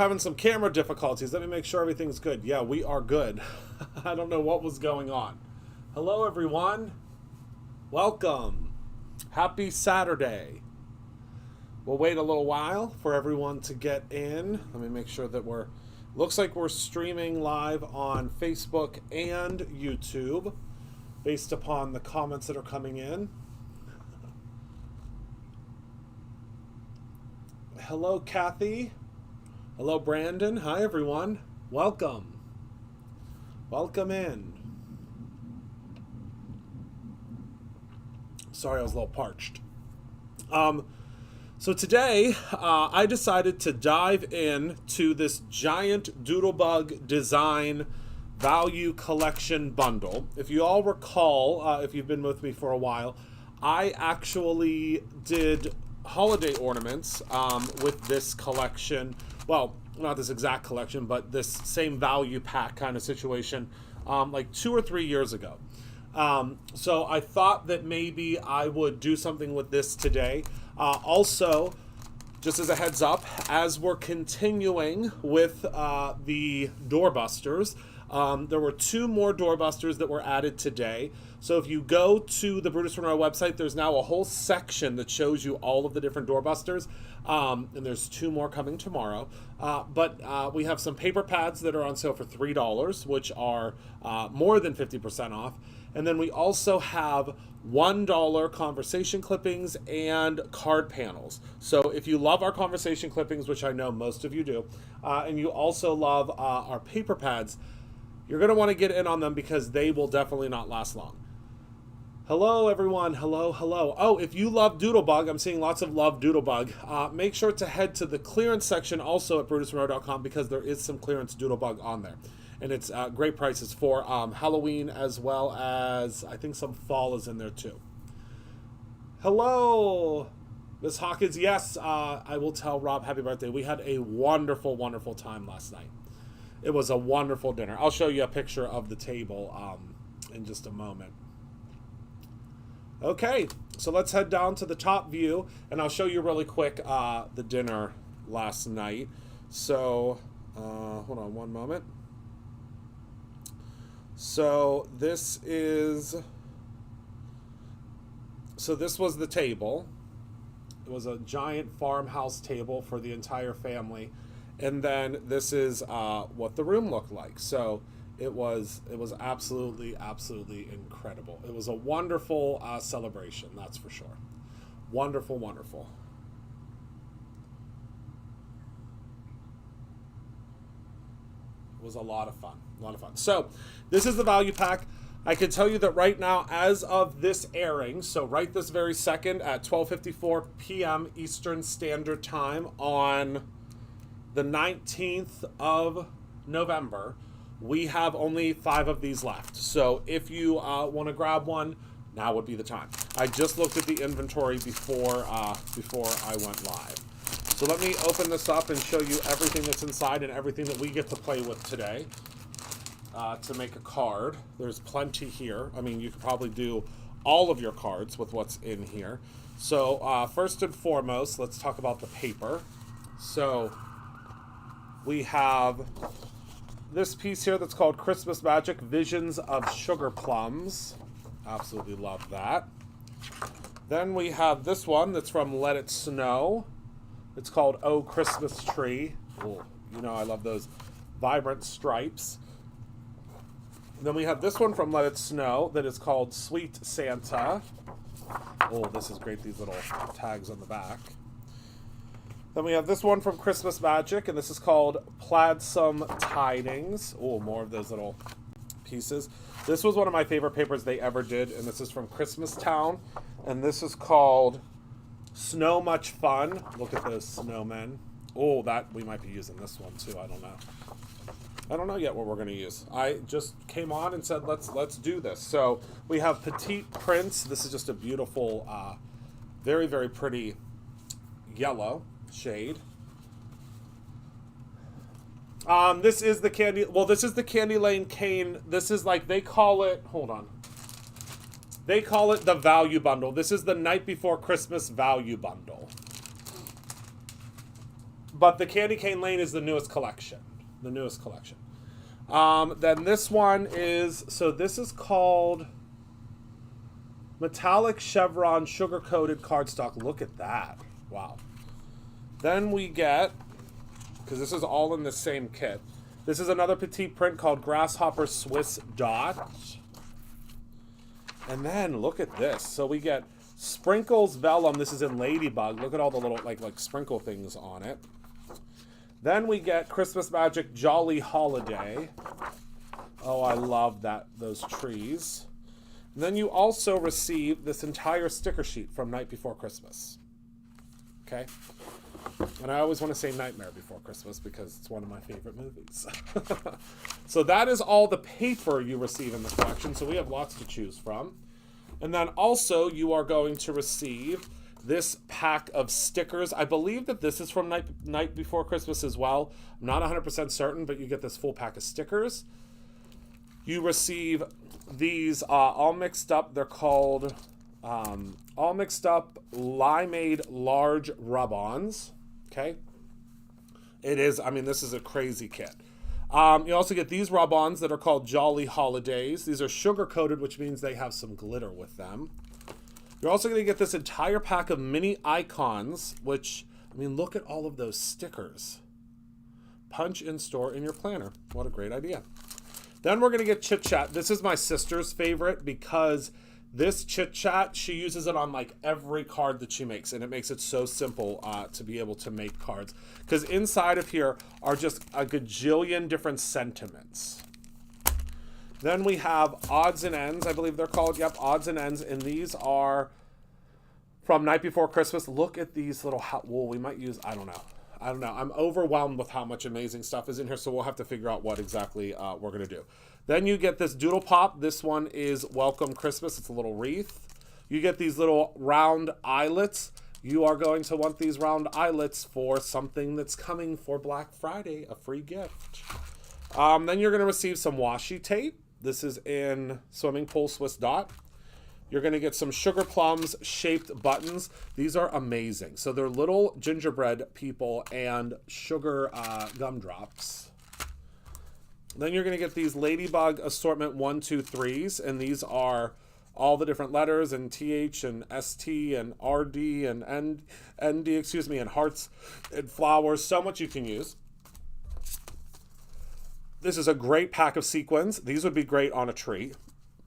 having some camera difficulties. Let me make sure everything's good. Yeah, we are good. I don't know what was going on. Hello, everyone. Welcome. Happy Saturday. We'll wait a little while for everyone to get in. Let me make sure that looks like we're streaming live on Facebook and YouTube based upon the comments that are coming in. Hello, Kathy. Hello, Brandon. Hi, everyone. Welcome. Welcome in. Sorry, I was a little parched. So today, I decided to dive into this giant Doodlebug design value collection bundle. If you all recall, if you've been with me for a while, I actually did holiday ornaments with this collection. Well, not this exact collection, but this same value pack kind of situation like 2 or 3 years ago. So I thought that maybe I would do something with this today. Also, just as a heads up, as we're continuing with the doorbusters, there were 2 more doorbusters that were added today. So if you go to the Brutus Monroe website, there's now a whole section that shows you all of the different doorbusters. And there's 2 more coming tomorrow. But we have some paper pads that are on sale for $3, which are more than 50% off. And then we also have $1 conversation clippings and card panels. So if you love our conversation clippings, which I know most of you do, and you also love our paper pads, you're going to want to get in on them because they will definitely not last long. Hello, everyone. Hello, hello. Oh, if you love Doodlebug, I'm seeing lots of love Doodlebug. Make sure to head to the clearance section also at BrutusMonroe.com because there is some clearance Doodlebug on there. And it's great prices for Halloween as well as I think some fall is in there too. Hello, Miss Hawkins. Yes, I will tell Rob happy birthday. We had a wonderful, wonderful time last night. It was a wonderful dinner. I'll show you a picture of the table in just a moment. Okay, so let's head down to the top view, and I'll show you really quick the dinner last night. So, hold on one moment. So this was the table. It was a giant farmhouse table for the entire family. And then this is what the room looked like. So it was absolutely, absolutely incredible. It was a wonderful celebration, that's for sure. Wonderful, wonderful. It was a lot of fun, a lot of fun. So this is the value pack. I can tell you that right now, as of this airing, so right this very second at 12:54 p.m. Eastern Standard Time on the 19th of November, we have only 5 of these left. So if you want to grab one, now would be the time. I just looked at the inventory before I went live. So let me open this up and show you everything that's inside and everything that we get to play with today to make a card. There's plenty here. I mean, you could probably do all of your cards with what's in here. So first and foremost, let's talk about the paper. So we have this piece here that's called Christmas Magic Visions of Sugar Plums. Absolutely love that. Then we have this one that's from Let It Snow. It's called Oh Christmas Tree. Oh, you know I love those vibrant stripes. Then we have this one from Let It Snow that is called Sweet Santa. Oh, this is great, these little tags on the back. Then we have this one from Christmas Magic, and this is called Plaidsome Tidings. Oh, more of those little pieces. This was one of my favorite papers they ever did, and this is from Christmas Town, and this is called Snow Much Fun. Look at those snowmen. Oh, that we might be using this one too. I don't know. I don't know yet what we're going to use. I just came on and said let's do this. So we have Petite Prince. This is just a beautiful, very, very pretty yellow shade. This is the Candy Lane Cane. This is like, they call it, hold on. They call it the value bundle. This is the Night Before Christmas value bundle. But the Candy Cane Lane is the newest collection. The newest collection. Then this one is, so this is called Metallic Chevron Sugar Coated Cardstock. Look at that. Wow. Then we get, because this is all in the same kit, this is another petite print called Grasshopper Swiss Dot. And then look at this. So we get Sprinkles Vellum. This is in Ladybug. Look at all the little like sprinkle things on it. Then we get Christmas Magic Jolly Holiday. Oh, I love those trees. And then you also receive this entire sticker sheet from Night Before Christmas. Okay? And I always want to say Nightmare Before Christmas because it's one of my favorite movies. So that is all the paper you receive in the collection. So we have lots to choose from. And then also you are going to receive this pack of stickers. I believe that this is from Night Before Christmas as well. I'm not 100% certain, but you get this full pack of stickers. You receive these all mixed up. They're called all mixed up Limeade Large Rub-Ons. Okay. It is, I mean, this is a crazy kit. You also get these rub-ons that are called Jolly Holidays. These are sugar-coated, which means they have some glitter with them. You're also going to get this entire pack of mini icons, which, I mean, look at all of those stickers. Punch and store in your planner. What a great idea. Then we're going to get Chit Chat. This is my sister's favorite because this Chit Chat, she uses it on like every card that she makes, and it makes it so simple to be able to make cards. Because inside of here are just a gajillion different sentiments. Then we have Odds and Ends, I believe they're called. Yep, Odds and Ends, and these are from Night Before Christmas. Look at these little, well, we might use, I don't know. I'm overwhelmed with how much amazing stuff is in here, so we'll have to figure out what exactly we're going to do. Then you get this Doodle Pop. This one is Welcome Christmas. It's a little wreath. You get these little round eyelets. You are going to want these round eyelets for something that's coming for Black Friday, a free gift. Then you're going to receive some washi tape. This is in Swimming Pool Swiss Dot. You're going to get some Sugar Plums shaped buttons. These are amazing. So they're little gingerbread people and sugar gumdrops. Then you're going to get these Ladybug Assortment 1, 2, 3s. And these are all the different letters and TH and ST and RD and ND, and hearts and flowers. So much you can use. This is a great pack of sequins. These would be great on a tree.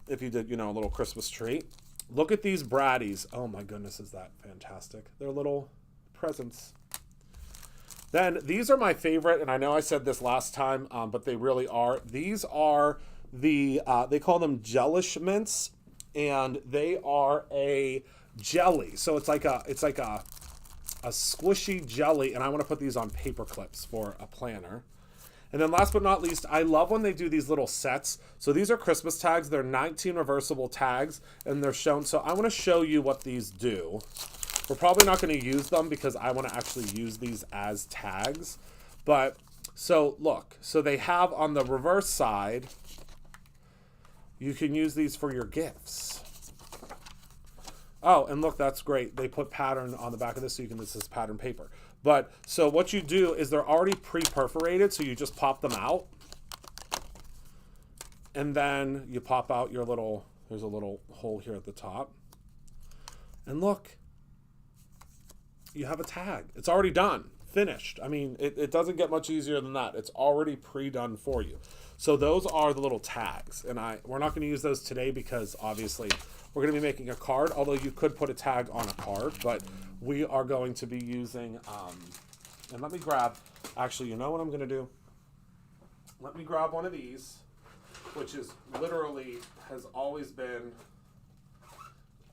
If you did, a little Christmas tree. Look at these Braddies. Oh my goodness, is that fantastic. They're little presents. Then these are my favorite, and I know I said this last time, but they really are. These are the, they call them Jelishmints, and they are a jelly. So it's like a squishy jelly, and I want to put these on paper clips for a planner. And then last but not least, I love when they do these little sets. So these are Christmas tags. They're 19 reversible tags, and they're shown. So I want to show you what these do. We're probably not going to use them because I want to actually use these as tags. But, so look. So they have on the reverse side, you can use these for your gifts. Oh, and look, that's great. They put pattern on the back of this so you can, this is pattern paper. But, so what you do is they're already pre-perforated, so you just pop them out. And then you pop out your little, there's a little hole here at the top. And look, you have a tag. It's already done, finished. I mean, it doesn't get much easier than that. It's already pre-done for you. So those are the little tags. And we're not going to use those today because obviously we're going to be making a card, although you could put a tag on a card, but we are going to be using, and let me grab, actually, you know what I'm going to do? Let me grab one of these, which is literally has always been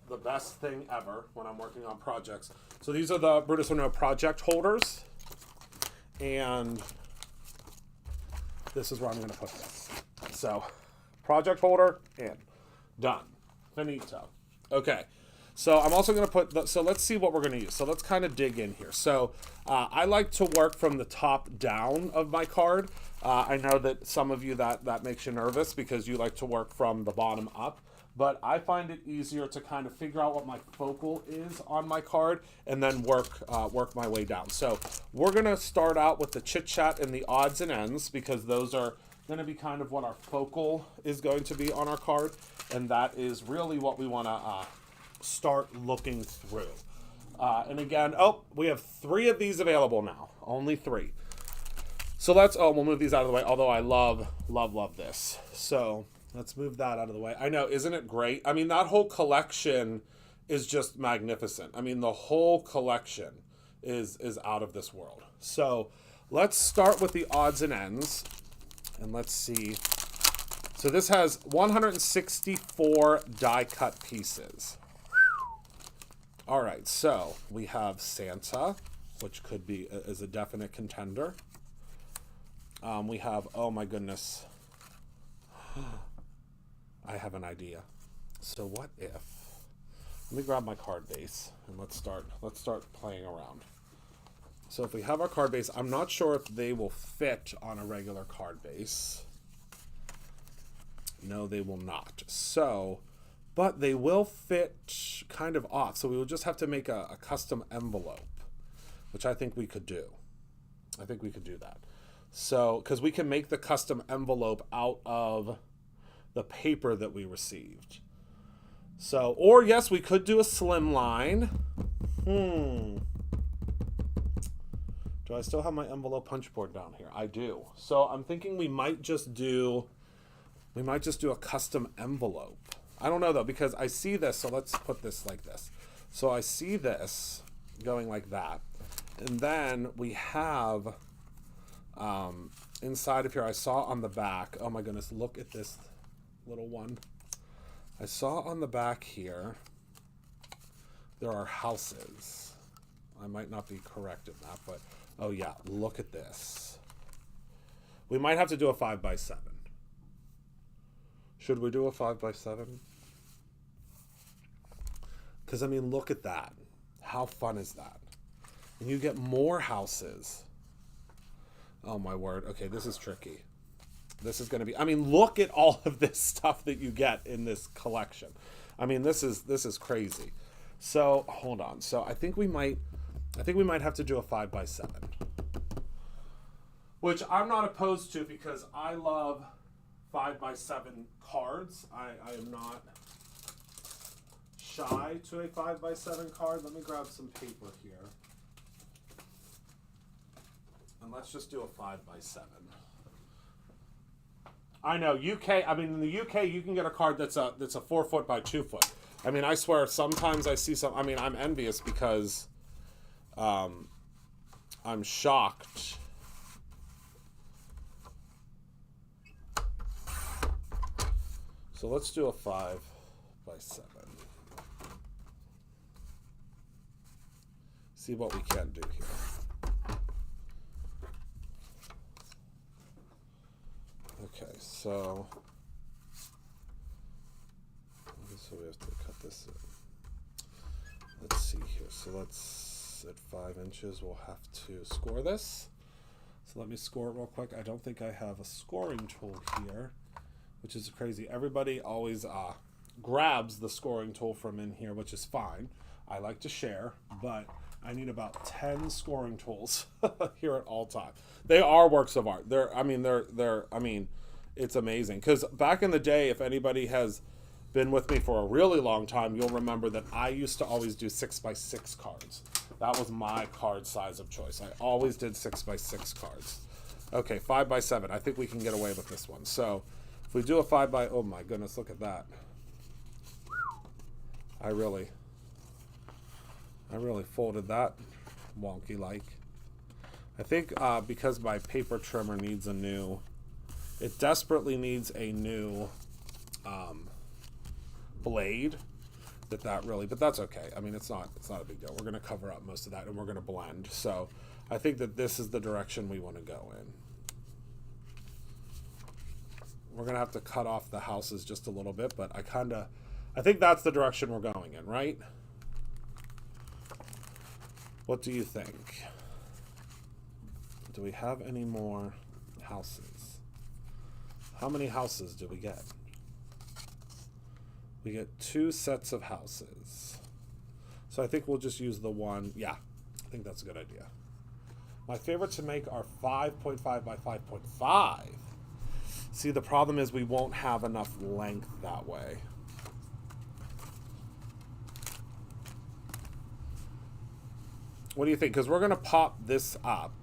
the best thing ever when I'm working on projects. So these are the Brutus Monroe project holders, and this is where I'm going to put this. So project holder in, done, finito. Okay. So I'm also going to put, so let's see what we're going to use. So let's kind of dig in here. So I like to work from the top down of my card. I know that some of you that makes you nervous because you like to work from the bottom up. But I find it easier to kind of figure out what my focal is on my card and then work my way down. So we're going to start out with the chit chat and the odds and ends because those are going to be kind of what our focal is going to be on our card. And that is really what we want to start looking through. And again, we have 3 of these available now. Only 3. So we'll move these out of the way, although I love this. So let's move that out of the way. I know, isn't it great? I mean, that whole collection is just magnificent. I mean, the whole collection is out of this world. So let's start with the odds and ends. And let's see. So this has 164 die-cut pieces. All right, so we have Santa, which could be is a definite contender. We have, oh my goodness. I have an idea. So what if, let me grab my card base and let's start playing around. So if we have our card base, I'm not sure if they will fit on a regular card base. No, they will not. So, but they will fit kind of off. So we will just have to make a custom envelope, which I think we could do. I think we could do that. So, because we can make the custom envelope out of the paper that we received. So, or yes, we could do a slimline. Do I still have my envelope punch board down here? I do. So I'm thinking we might just do a custom envelope. I don't know though, because I see this, so let's put this like this. So I see this going like that. And then we have, inside of here, I saw on the back, oh my goodness, look at this little one. I saw on the back here, there are houses. I might not be correct in that, but oh yeah, look at this. We might have to do a 5x7. Should we do a 5x7? Because I mean, look at that. How fun is that? And you get more houses. Oh my word. Okay, this is tricky. This is going to be, I mean, look at all of this stuff that you get in this collection. I mean, this is crazy. So hold on. So I think we might have to do a 5x7, which I'm not opposed to because I love 5x7 cards. I am not shy to a 5x7 card. Let me grab some paper here. And let's just do a 5x7. I know UK. I mean, in the UK, you can get a card that's a 4 foot by 2 foot. I mean, I swear, sometimes I see some. I mean, I'm envious because, I'm shocked. So let's do a 5x7. See what we can do here. Okay, so we have to cut this in. Let's see here. So let's, at 5 inches, we'll have to score this. So let me score it real quick. I don't think I have a scoring tool here, which is crazy. Everybody always grabs the scoring tool from in here, which is fine. I like to share, but I need about 10 scoring tools here at all time. They are works of art. I mean, it's amazing. Because back in the day, if anybody has been with me for a really long time, you'll remember that I used to always do 6x6 cards. That was my card size of choice. I always did 6x6 cards. Okay, 5x7. I think we can get away with this one. So if we do a 5x, oh my goodness, look at that. I really folded that wonky like. I think because my paper trimmer needs it desperately needs a new blade. But that's okay. I mean, it's not a big deal. We're going to cover up most of that and we're going to blend. So I think that this is the direction we want to go in. We're going to have to cut off the houses just a little bit, but I think that's the direction we're going in, right? What do you think? Do we have any more houses? How many houses do we get? We get 2 sets of houses. So I think we'll just use the one. Yeah, I think that's a good idea. My favorite to make are 5.5 by 5.5. See, the problem is we won't have enough length that way. What do you think? Because we're going to pop this up.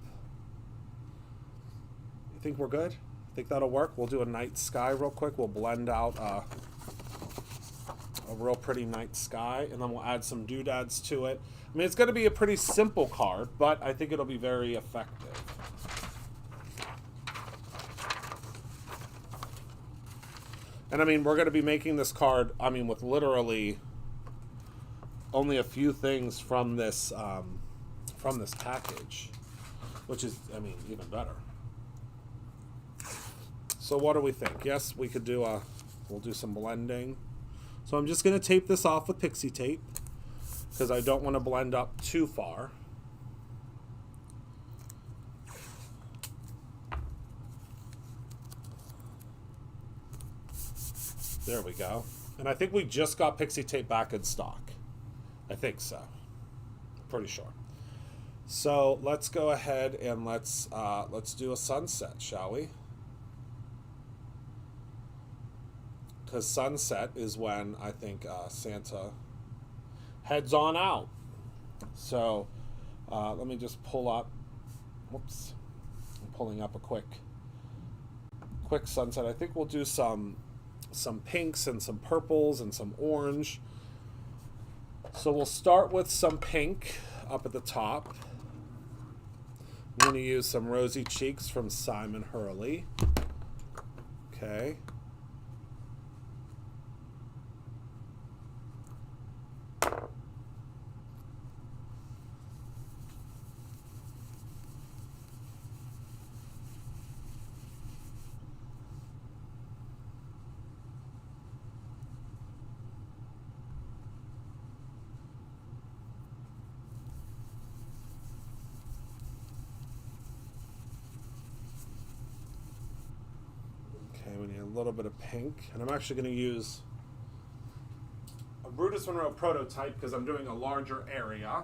You think we're good? Think that'll work? We'll do a night sky real quick. We'll blend out a real pretty night sky, and then we'll add some doodads to it. I mean, it's going to be a pretty simple card, but I think it'll be very effective. And I mean, we're going to be making this card, I mean, with literally only a few things from this package, which is, I mean, even better. So what do we think? Yes, we could do we'll do some blending. So I'm just going to tape this off with pixie tape because I don't want to blend up too far. There we go. And I think we just got pixie tape back in stock. I think so. Pretty sure. So let's go ahead and let's do a sunset, shall we? Because sunset is when I think Santa heads on out. So let me just pull up. Whoops, I'm pulling up a quick sunset. I think we'll do some pinks and some purples and some orange. So we'll start with some pink up at the top. I'm going to use some Rosy Cheeks from Simon Hurley. Okay. We need a little bit of pink, and I'm actually going to use a Brutus Monroe prototype because I'm doing a larger area.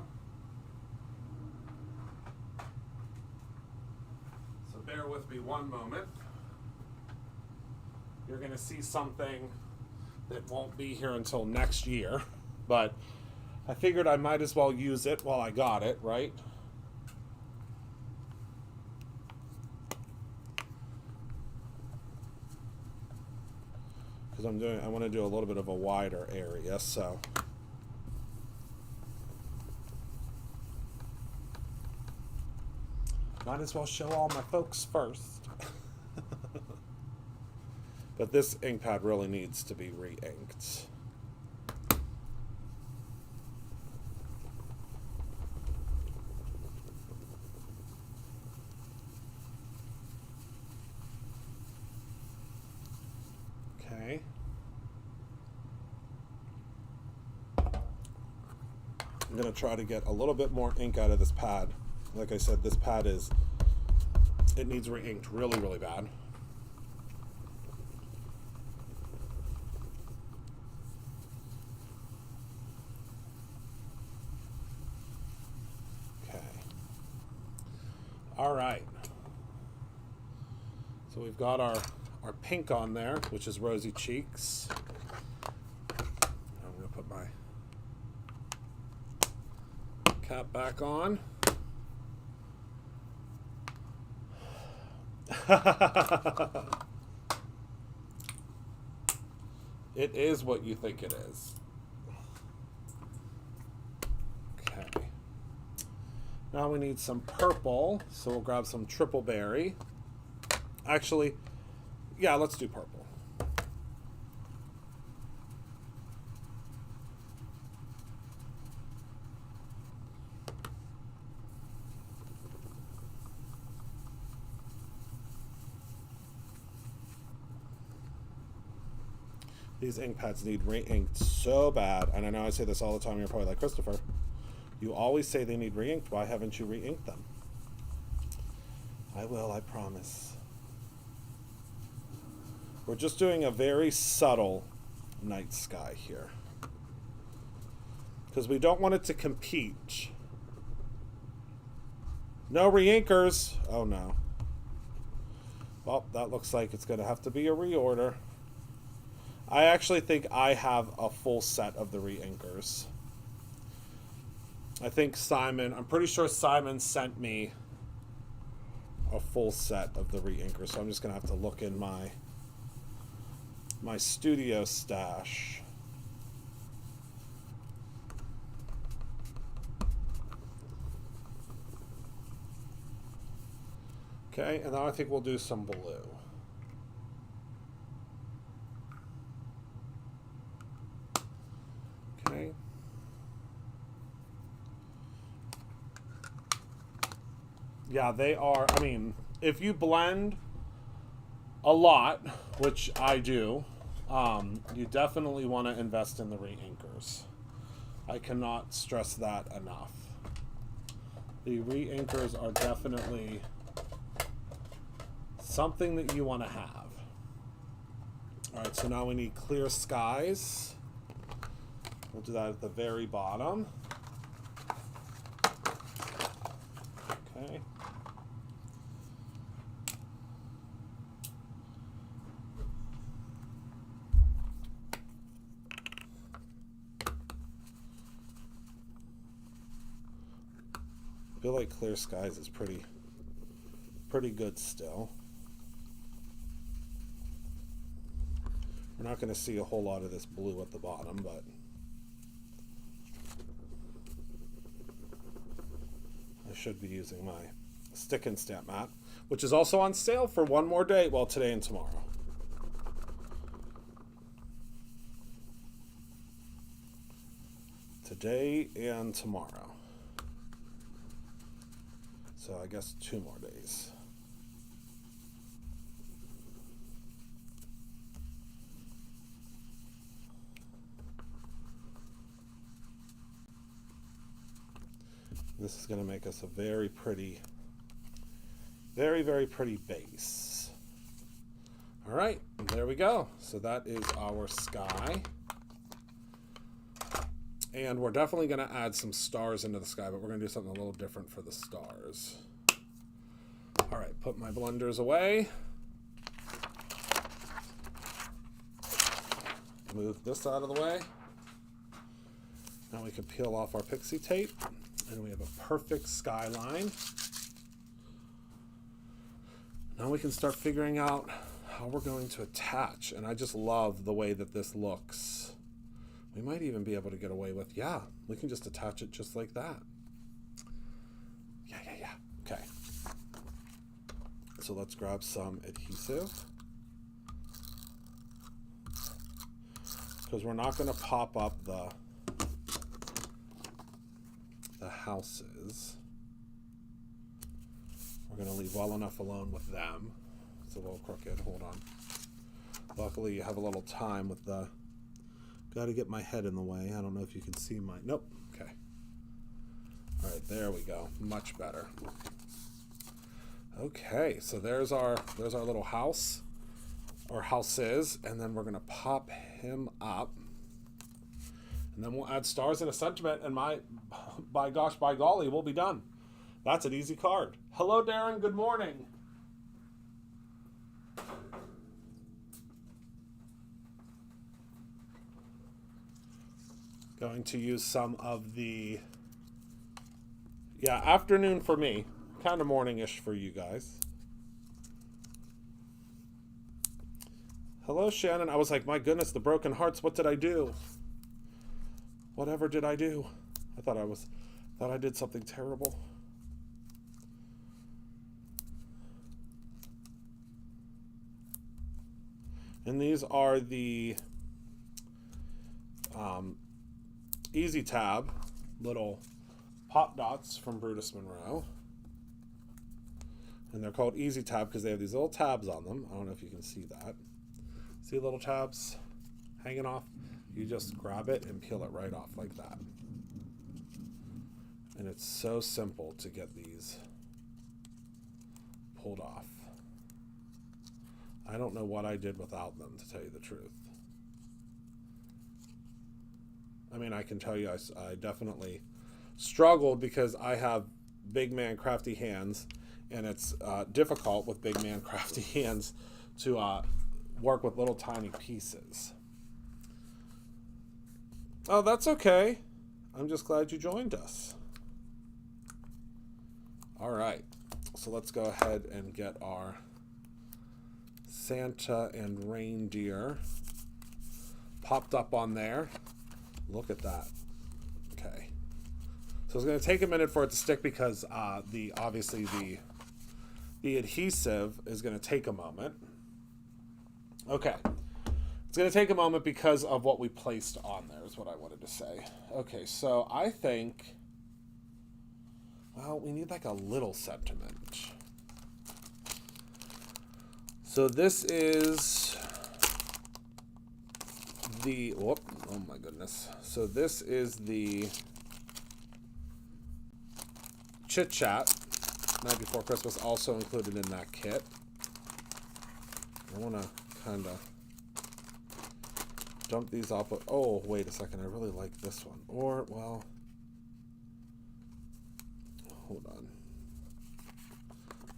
So bear with me one moment. You're going to see something that won't be here until next year, but I figured I might as well use it while I got it, right? Because I want to do a little bit of a wider area, so. Might as well show all my folks first. But this ink pad really needs to be re-inked. Okay. I'm going to try to get a little bit more ink out of this pad. Like I said, this pad it needs re-inked really, really bad. Okay. All right. So we've got our pink on there, which is Rosy Cheeks. I'm going to put my cap back on. It is what you think it is. Okay. Now we need some purple, so we'll grab some Triple Berry. Actually, yeah, let's do purple. These ink pads need re-inked so bad, and I know I say this all the time. You're probably like, Christopher, You always say they need re-inked. Why haven't you re-inked them? I will, I promise. We're just doing a very subtle night sky here, because we don't want it to compete. No re-inkers. Oh no. Well, that looks like it's going to have to be a reorder. I actually think I have a full set of the re-inkers. I think Simon, I'm pretty sure Simon sent me a full set of the re-inkers, so I'm just going to have to look in my studio stash. Okay, and now I think we'll do some blue. Okay. Yeah, they are, I mean, if you blend a lot, which I do, you definitely want to invest in the re-inkers. I cannot stress that enough. The re-inkers are definitely something that you want to have. All right, so now we need clear skies. We'll do that at the very bottom. Okay. I feel like clear skies is pretty good still. We're not going to see a whole lot of this blue at the bottom, but I should be using my stick and stamp mat, which is also on sale for one more day, well, today and tomorrow. Today and tomorrow. So I guess 2 more days. This is going to make us a very pretty, very, very pretty base. All right, there we go. So that is our sky. And we're definitely going to add some stars into the sky, but we're going to do something a little different for the stars. All right, put my blenders away. Move this out of the way. Now we can peel off our pixie tape. And we have a perfect skyline. Now we can start figuring out how we're going to attach. And I just love the way that this looks. We might even be able to get away with, yeah, we can just attach it just like that. Yeah. Okay. So let's grab some adhesive. Because we're not going to pop up the houses. We're going to leave well enough alone with them. It's a little crooked. Hold on. Luckily, you have a little time with the... Got to get my head in the way. I don't know if you can see my... Nope. Okay. All right, there we go. Much better. Okay, so there's our little house, or houses, and then we're going to pop him up. And then we'll add stars and a sentiment, and by gosh, by golly, we'll be done. That's an easy card. Hello, Darren. Good morning. Going to use some of the, afternoon for me. Kind of morning-ish for you guys. Hello, Shannon. I was like, my goodness, the broken hearts. What did I do? Whatever did I do? I thought I did something terrible. And these are the Easy Tab little pop dots from Brutus Monroe. And they're called Easy Tab because they have these little tabs on them. I don't know if you can see that. See little tabs hanging off? You just grab it and peel it right off like that. And it's so simple to get these pulled off. I don't know what I did without them, to tell you the truth. I mean, I can tell you I definitely struggled because I have big man crafty hands, and it's difficult with big man crafty hands to work with little tiny pieces. Oh, that's okay. I'm just glad you joined us. All right, so let's go ahead and get our Santa and reindeer popped up on there. Look at that. Okay. So it's going to take a minute for it to stick because obviously the adhesive is going to take a moment. Okay. It's going to take a moment because of what we placed on there is what I wanted to say. Okay, so I think, well, we need like a little sentiment. So this is the, oh my goodness. So this is the Chit Chat Night Before Christmas, also included in that kit. I want to kind of dump these off, but oh, wait a second, I really like this one. Or, well, hold on.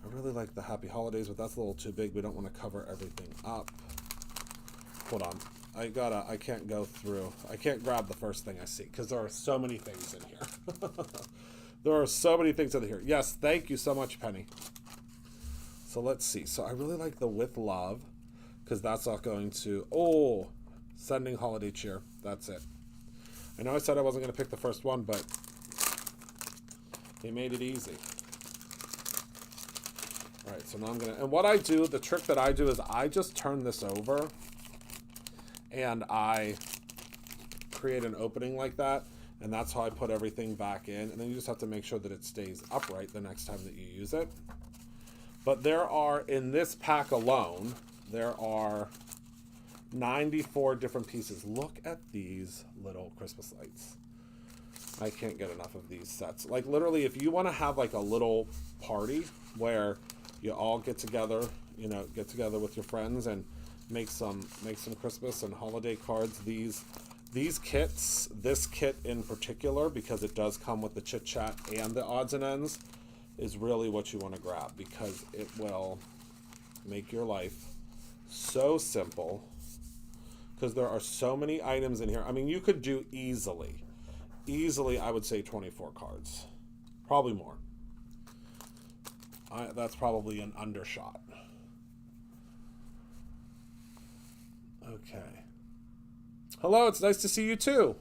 I really like the Happy Holidays, but that's a little too big. We don't want to cover everything up. Hold on. I can't go through. I can't grab the first thing I see because there are so many things in here. There are so many things in here. Yes, thank you so much, Penny. So let's see. So I really like the With Love because that's not going to, oh, Sending Holiday Cheer. That's it. I know I said I wasn't going to pick the first one, but they made it easy. All right, so now I'm going to, and what I do, the trick that I do is I just turn this over and I create an opening like that, and that's how I put everything back in, and then you just have to make sure that it stays upright the next time that you use it. But there are, in this pack alone, there are 94 different pieces. Look at these little Christmas lights. I can't get enough of these sets. Like literally, if you want to have like a little party where you all get together, you know, get together with your friends and make some Christmas and holiday cards. These kits, this kit in particular, because it does come with the Chit Chat and the odds and ends, is really what you want to grab because it will make your life so simple. Because there are so many items in here. I mean, you could do easily, I would say 24 cards, probably more. That's probably an undershot. Okay. Hello, it's nice to see you too.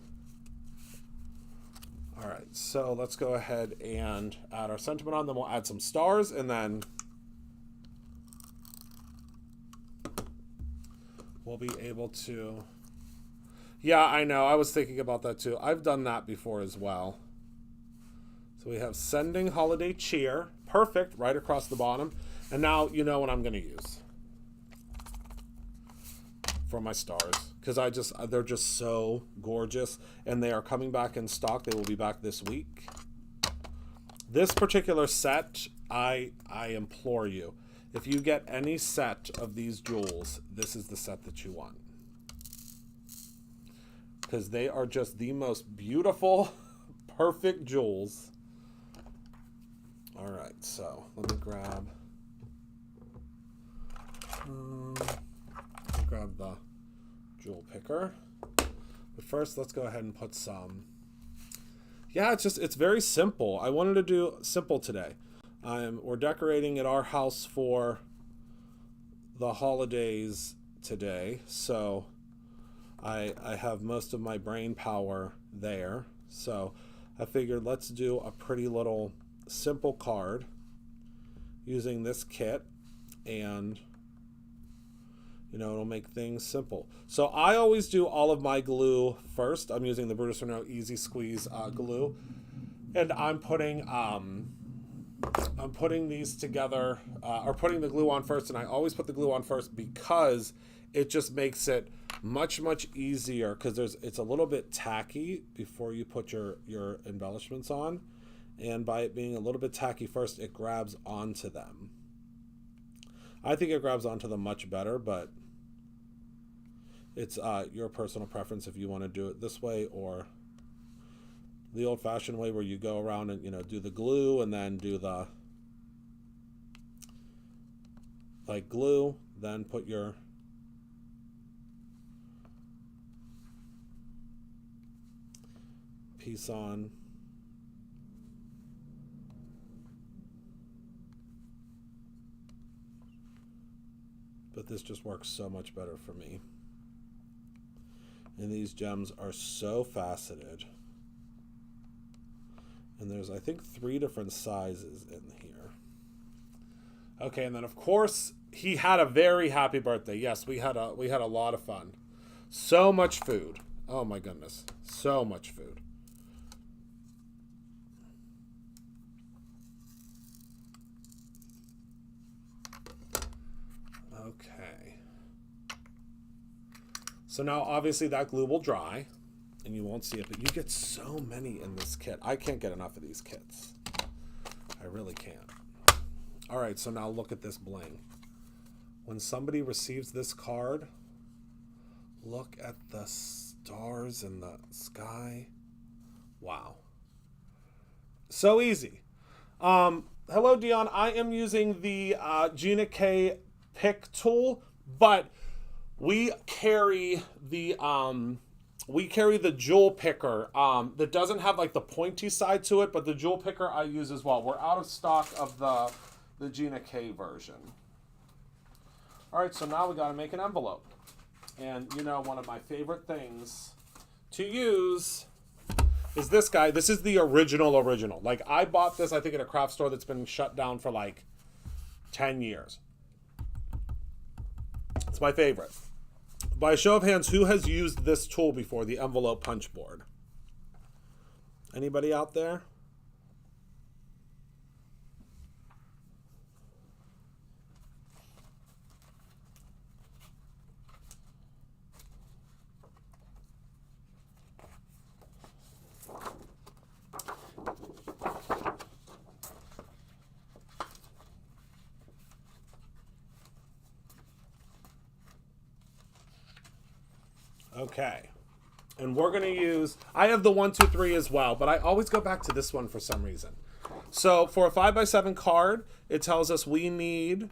All right, so let's go ahead and add our sentiment on, then we'll add some stars, and then we'll be able to... Yeah, I know, I was thinking about that too. I've done that before as well. So we have Sending Holiday Cheer, perfect, right across the bottom. And now you know what I'm going to use for my stars, because they're just so gorgeous, and they are coming back in stock. They will be back this week. This particular set, I implore you, if you get any set of these jewels, this is the set that you want, because they are just the most beautiful, perfect jewels. All right, so let me grab the jewel picker. But first, let's go ahead and put some. Yeah, it's very simple. I wanted to do simple today. We're decorating at our house for the holidays today, so I have most of my brain power there. So I figured let's do a pretty little simple card using this kit, and you know, it'll make things simple. So I always do all of my glue first. I'm using the Brutus Renault Easy Squeeze glue, and I'm putting these together, or putting the glue on first. And I always put the glue on first because it just makes it much easier, because it's a little bit tacky before you put your embellishments on, And by it being a little bit tacky first, it grabs onto them. I think it grabs onto them much better, but it's your personal preference if you want to do it this way or the old-fashioned way where you go around and, you know, do the glue and then do the, like, glue, then put your piece on. But this just works so much better for me. And these gems are so faceted. And there's, I think, 3 different sizes in here. Okay, and then of course he had a very happy birthday. Yes, we had a lot of fun. So much food. Oh my goodness. So much food. Okay. So now obviously that glue will dry and you won't see it, but you get so many in this kit. I can't get enough of these kits. I really can't. All right, so now look at this bling. When somebody receives this card, look at the stars in the sky. Wow. So easy. Hello, Dion. I am using the Gina K pick tool, but we carry the jewel picker that doesn't have like the pointy side to it, but the jewel picker I use as well. We're out of stock of the Gina K version. All right, so now we got to make an envelope. And you know, one of my favorite things to use is this guy. This is the original. Like, I bought this, I think, at a craft store that's been shut down for like 10 years. It's my favorite. By a show of hands, who has used this tool before, the envelope punch board? Anybody out there? Okay, and we're going to use, I have the 1, 2, 3 as well, but I always go back to this one for some reason. So for a 5x7 card, it tells us we need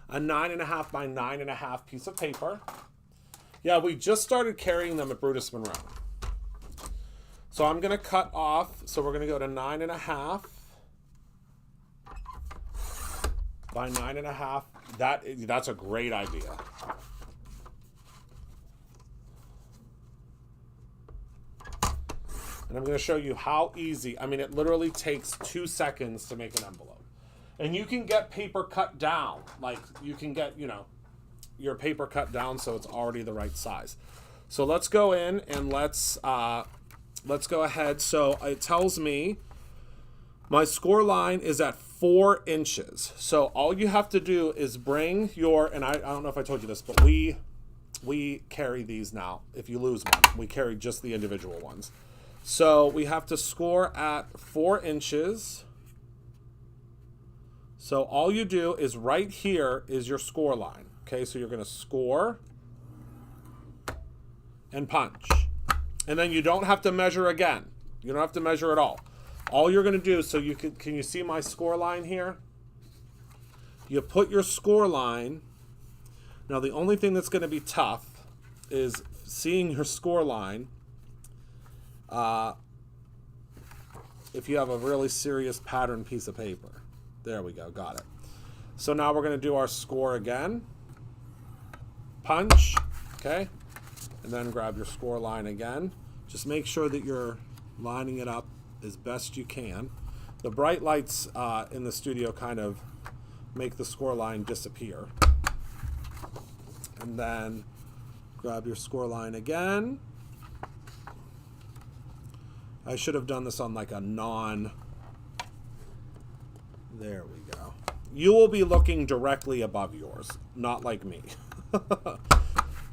a 9.5 by 9.5 piece of paper. Yeah, we just started carrying them at Brutus Monroe. So I'm going to cut off, so we're going to go to 9.5 by 9.5. That's a great idea. And I'm going to show you how easy. I mean, it literally takes 2 seconds to make an envelope. And you can get paper cut down. Like, you can get, you know, your paper cut down so it's already the right size. So let's go in and let's go ahead. So it tells me my score line is at 4 inches. So all you have to do is bring your, and I don't know if I told you this, but we carry these now. If you lose one, we carry just the individual ones. So we have to score at 4 inches. So all you do is right here is your score line. Okay, so you're going to score and punch. And then you don't have to measure again. You don't have to measure at all. All you're going to do, so you can you see my score line here? You put your score line. Now the only thing that's going to be tough is seeing your score line. If you have a really serious pattern piece of paper. There we go, got it. So now we're going to do our score again. Punch, okay? And then grab your score line again. Just make sure that you're lining it up as best you can. The bright lights in the studio kind of make the score line disappear. And then grab your score line again. I should have done this on like a there we go. You will be looking directly above yours, not like me.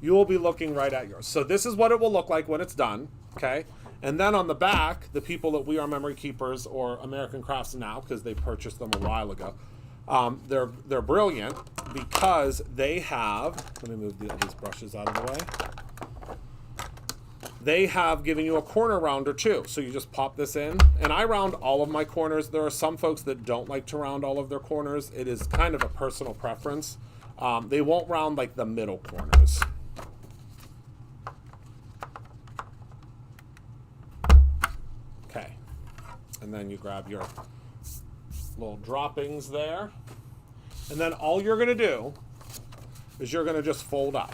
You will be looking right at yours. So this is what it will look like when it's done, okay? And then on the back, the people at We Are Memory Keepers or American Crafts Now, because they purchased them a while ago, they're brilliant because they have, let me move all these brushes out of the way. They have given you a corner rounder too. So you just pop this in, and I round all of my corners. There are some folks that don't like to round all of their corners. It is kind of a personal preference. They won't round like the middle corners. Okay. And then you grab your little droppings there. And then all you're gonna do is you're gonna just fold up.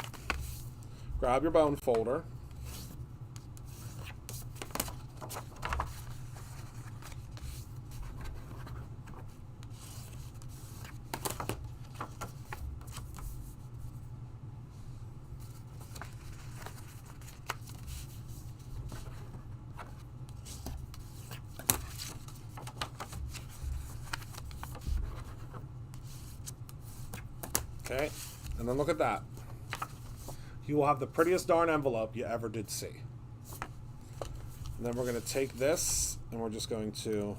Grab your bone folder. Okay, and then look at that. You will have the prettiest darn envelope you ever did see. And then we're going to take this and we're just going to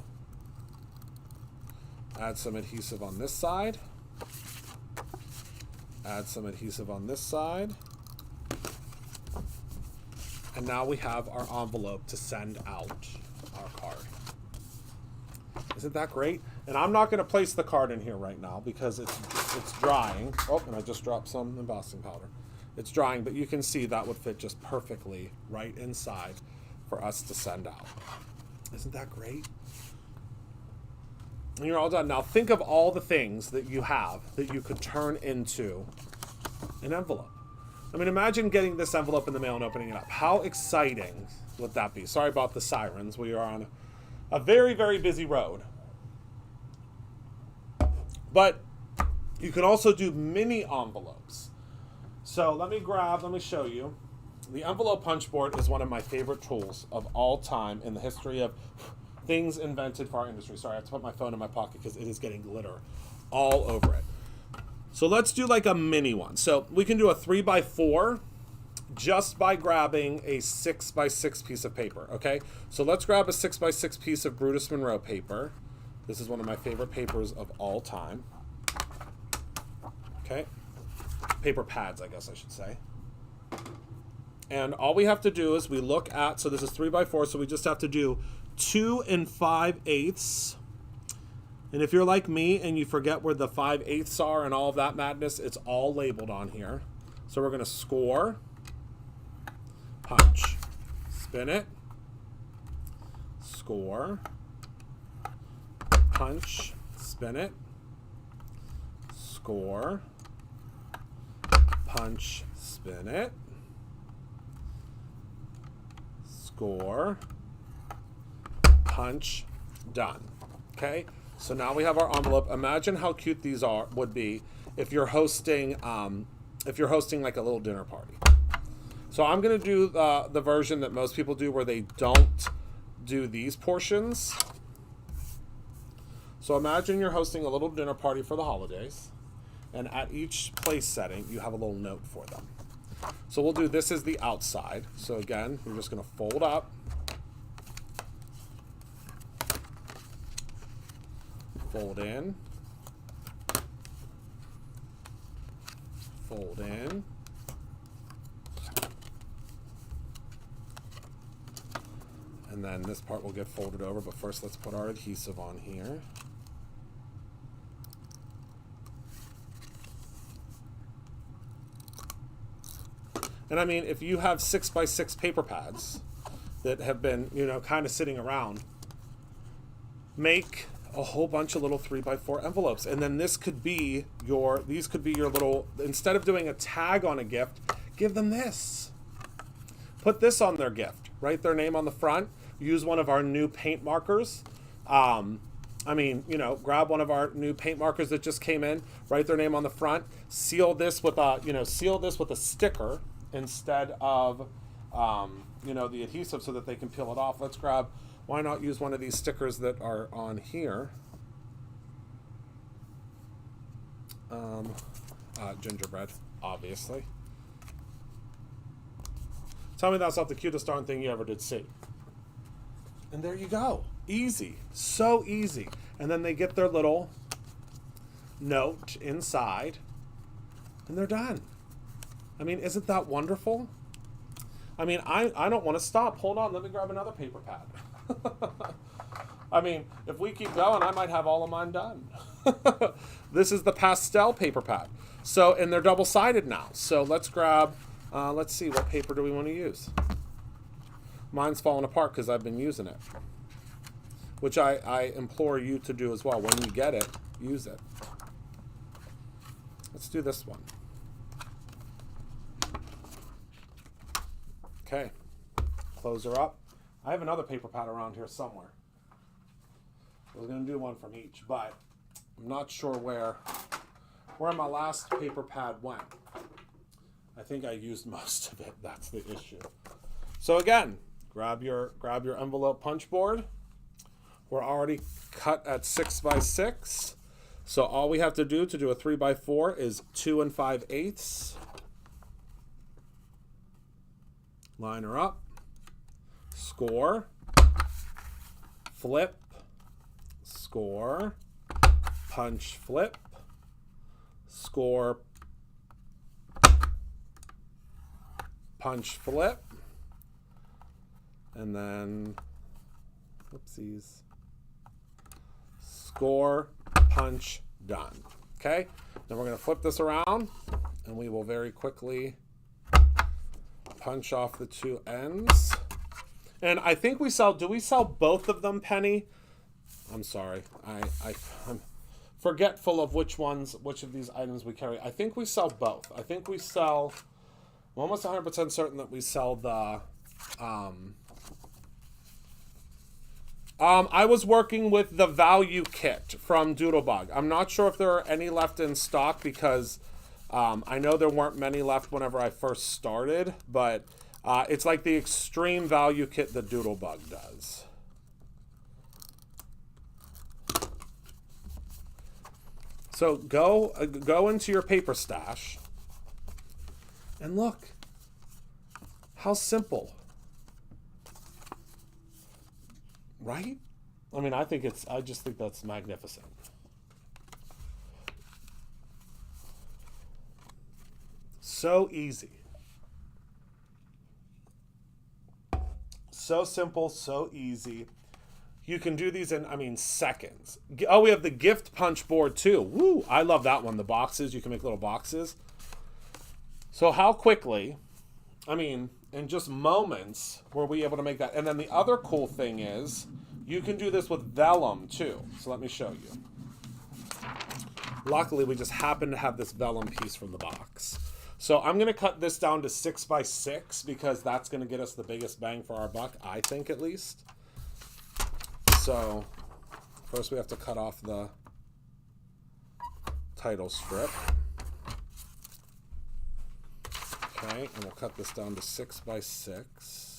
add some adhesive on this side. Add some adhesive on this side. And now we have our envelope to send out our card. Isn't that great? And I'm not going to place the card in here right now because it's drying. Oh, and I just dropped some embossing powder. It's drying, but you can see that would fit just perfectly right inside for us to send out. Isn't that great? And you're all done. Now think of all the things that you have that you could turn into an envelope. I mean, imagine getting this envelope in the mail and opening it up. How exciting would that be? Sorry about the sirens. We are on a very, very busy road. But you can also do mini envelopes. So let me show you. The envelope punch board is one of my favorite tools of all time in the history of things invented for our industry. Sorry, I have to put my phone in my pocket because it is getting glitter all over it. So let's do like a mini one. So we can do a 3x4 just by grabbing a 6x6 piece of paper, okay? So let's grab a 6x6 piece of Brutus Monroe paper. This is one of my favorite papers of all time. Okay? Paper pads, I guess I should say. And all we have to do is we look at, so this is 3x4, so we just have to do 2 5/8. And if you're like me and you forget where the 5/8 are and all of that madness, it's all labeled on here. So we're going to score, punch, spin it, score, punch, spin it, score, punch, spin it, score, punch, done. Okay, so now we have our envelope. Imagine how cute these would be if you're hosting like a little dinner party. So I'm going to do the version that most people do where they don't do these portions. So imagine you're hosting a little dinner party for the holidays, and at each place setting, you have a little note for them. So we'll do this as the outside. So again, we're just going to fold up, fold in, fold in, and then this part will get folded over, but first let's put our adhesive on here. And I mean, if you have 6x6 paper pads that have been, kind of sitting around, make a whole bunch of little 3x4 envelopes. And then these could be your little, instead of doing a tag on a gift, give them this. Put this on their gift. Write their name on the front. Use one of our new paint markers. Grab one of our new paint markers that just came in. Write their name on the front. Seal this with a sticker instead of, the adhesive so that they can peel it off. Let's grab. Why not use one of these stickers that are on here? Gingerbread, obviously. Tell me that's not the cutest darn thing you ever did see. And there you go. Easy. So easy. And then they get their little note inside, and they're done. I mean, isn't that wonderful? I mean, I don't want to stop. Hold on, let me grab another paper pad. I mean, if we keep going, I might have all of mine done. This is the pastel paper pad. So, and they're double-sided now. So let's grab, let's see, what paper do we want to use? Mine's falling apart because I've been using it, which I implore you to do as well. When you get it, use it. Let's do this one. Okay, close her up. I have another paper pad around here somewhere. I was going to do one from each, but I'm not sure where my last paper pad went. I think I used most of it. That's the issue. So again, grab your envelope punch board. We're already cut at 6 by 6. So all we have to do a 3 by 4 is 2 5/8. Line her up, score, flip, score, punch, flip, score, punch, flip, and then, whoopsies, score, punch, done. Okay, then we're going to flip this around, and we will very quickly punch off the two ends. And I think we sell, do we sell both of them, Penny? I'm sorry. I'm forgetful of which of these items we carry. I think we sell both. I think we sell, I'm almost 100% certain that we sell the, I was working with the value kit from Doodlebug. I'm not sure if there are any left in stock because I know there weren't many left whenever I first started, but it's like the extreme value kit that Doodlebug does. So go into your paper stash and look how simple, right? I mean, I just think that's magnificent. So easy. So simple, so easy. You can do these in, I mean, seconds. Oh, we have the gift punch board too. Woo, I love that one. The boxes, you can make little boxes. So how quickly, I mean, in just moments, were we able to make that? And then the other cool thing is, you can do this with vellum too. So let me show you. Luckily, we just happen to have this vellum piece from the box. So I'm going to cut this down to 6 by 6 because that's going to get us the biggest bang for our buck, I think at least. So first we have to cut off the title strip. Okay, and we'll cut this down to 6 by 6.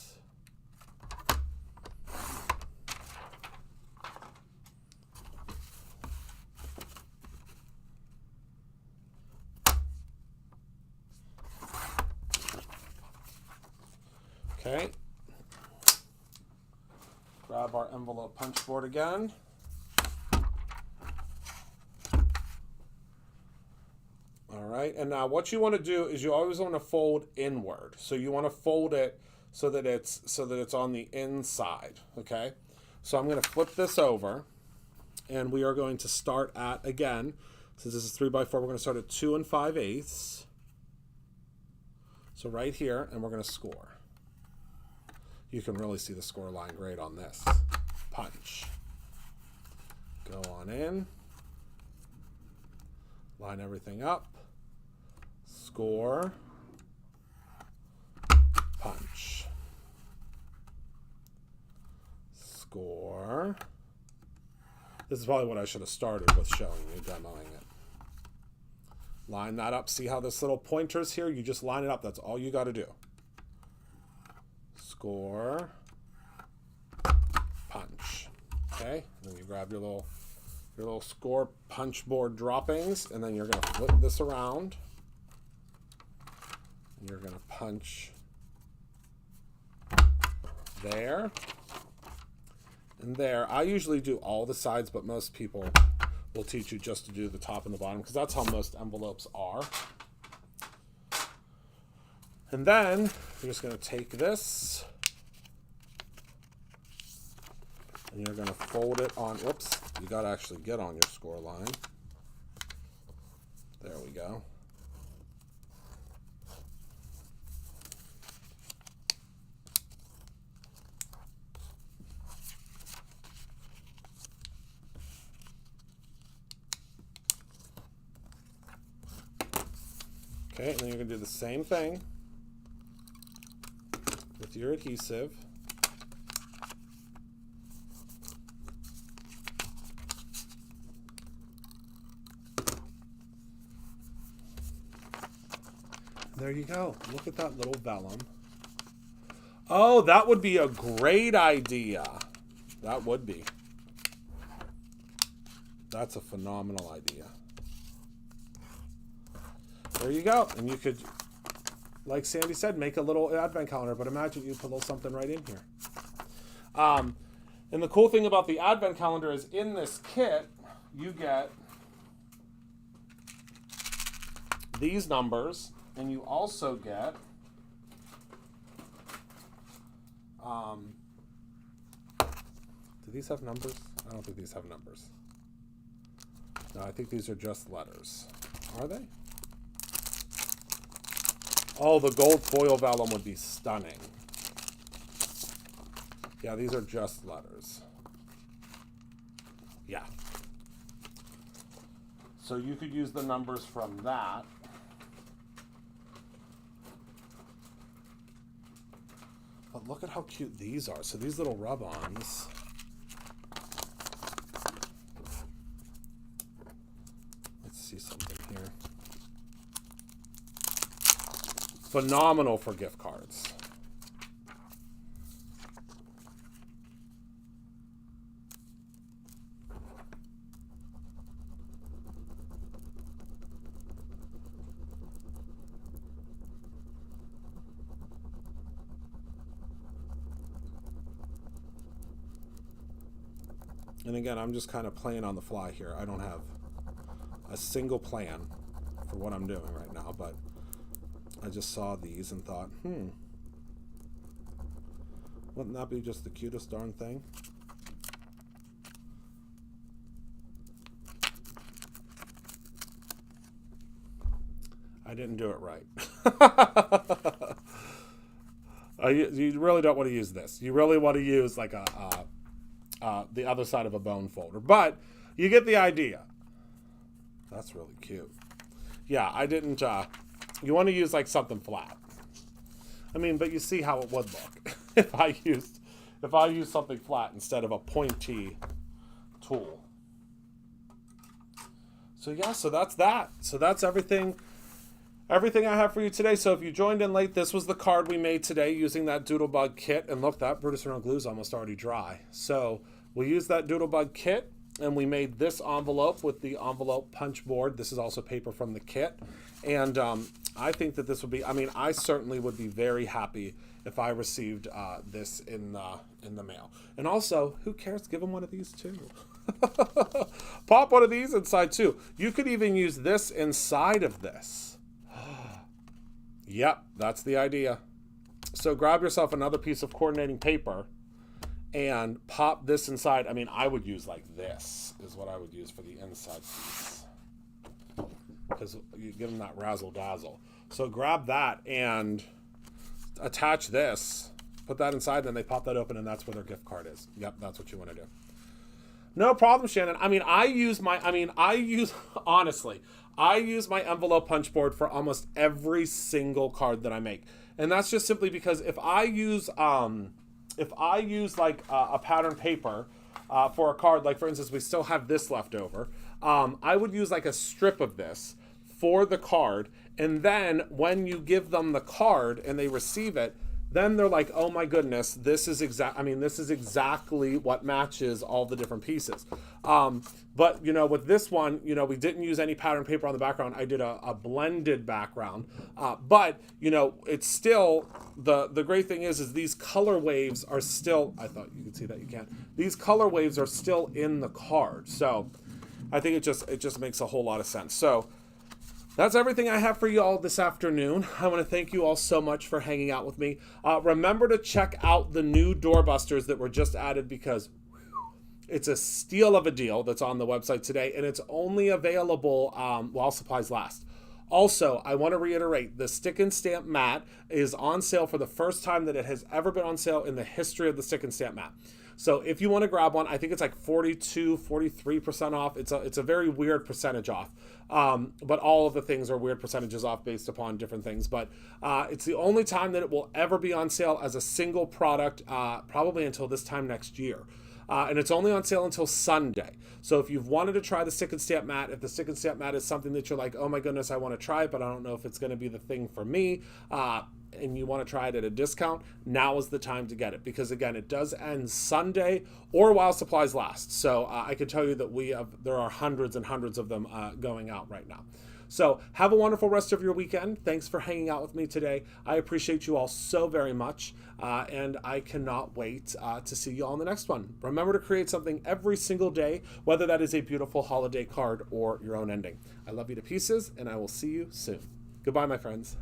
Okay, grab our envelope punch board again. All right, and now what you want to do is you always want to fold inward. So you want to fold it so that it's on the inside, okay? So I'm going to flip this over, and we are going to start at, again, since this is 3 by 4, we're going to start at 2 5/8. So right here, and we're going to score. You can really see the score line great on this. Punch. Go on in. Line everything up. Score. Punch. Score. This is probably what I should have started with showing you, demoing it. Line that up. See how this little pointer's here? You just line it up. That's all you got to do. Score, punch. Okay, then you grab your little score punch board droppings, and then you're going to flip this around. And you're going to punch there, and there. I usually do all the sides, but most people will teach you just to do the top and the bottom because that's how most envelopes are. And then you're just going to take this and you're going to fold it on. Whoops, you got to actually get on your score line. There we go. Okay, and then you're going to do the same thing with your adhesive. There you go. Look at that little vellum. Oh, that would be a great idea. That would be. That's a phenomenal idea. There you go. And you could, like Sandy said, make a little advent calendar, but imagine you put a little something right in here. And the cool thing about the advent calendar is in this kit, you get these numbers, and you also get do these have numbers? I don't think these have numbers. No, I think these are just letters. Are they? Oh, the gold foil vellum would be stunning. Yeah, these are just letters. Yeah. So you could use the numbers from that. But look at how cute these are. So these little rub-ons. Let's see something here. Phenomenal for gift cards. And again, I'm just kind of playing on the fly here. I don't have a single plan for what I'm doing right now, but I just saw these and thought, wouldn't that be just the cutest darn thing? I didn't do it right. You really don't want to use this. You really want to use like the other side of a bone folder, but you get the idea. That's really cute. Yeah, I didn't. You want to use like something flat. I mean, but you see how it would look if I used something flat instead of a pointy tool. So yeah, so that's that. So that's everything I have for you today. So if you joined in late, this was the card we made today using that Doodlebug kit. And look, that Brutus Renault glue is almost already dry. So we used that Doodlebug kit and we made this envelope with the envelope punch board. This is also paper from the kit. And I think that this would be, I mean, I certainly would be very happy if I received this in the mail. And also, who cares? Give them one of these too. Pop one of these inside too. You could even use this inside of this. Yep, that's the idea. So grab yourself another piece of coordinating paper and pop this inside. I mean, I would use like this is what I would use for the inside piece, because you give them that razzle dazzle. So grab that and attach this, put that inside, then they pop that open and that's where their gift card is. Yep, that's what you want to do. No problem, Shannon. I mean, I use my envelope punch board for almost every single card that I make. And that's just simply because if I use like a pattern paper for a card, like for instance, we still have this left over, I would use like a strip of this for the card. And then when you give them the card and they receive it, then they're like, oh my goodness, this is this is exactly what matches all the different pieces. But with this one, we didn't use any pattern paper on the background. I did a blended background, but it's still, the great thing is these color waves are still, I thought you could see that, you can't. These color waves are still in the card. So I think it just makes a whole lot of sense. So that's everything I have for you all this afternoon. I want to thank you all so much for hanging out with me. Remember to check out the new doorbusters that were just added, because it's a steal of a deal that's on the website today, and it's only available while supplies last. Also, I want to reiterate, the Stick and Stamp mat is on sale for the first time that it has ever been on sale in the history of the Stick and Stamp mat. So if you want to grab one, I think it's like 42, 43% off. It's a very weird percentage off. But all of the things are weird percentages off based upon different things. But it's the only time that it will ever be on sale as a single product, probably until this time next year. And it's only on sale until Sunday. So if you've wanted to try the Stick and Stamp mat, if the Stick and Stamp mat is something that you're like, oh my goodness, I want to try it, but I don't know if it's going to be the thing for me, and you want to try it at a discount, now is the time to get it. Because again, it does end Sunday or while supplies last. So I can tell you that there are hundreds and hundreds of them going out right now. So have a wonderful rest of your weekend. Thanks for hanging out with me today. I appreciate you all so very much. And I cannot wait to see you all in the next one. Remember to create something every single day, whether that is a beautiful holiday card or your own ending. I love you to pieces, and I will see you soon. Goodbye, my friends.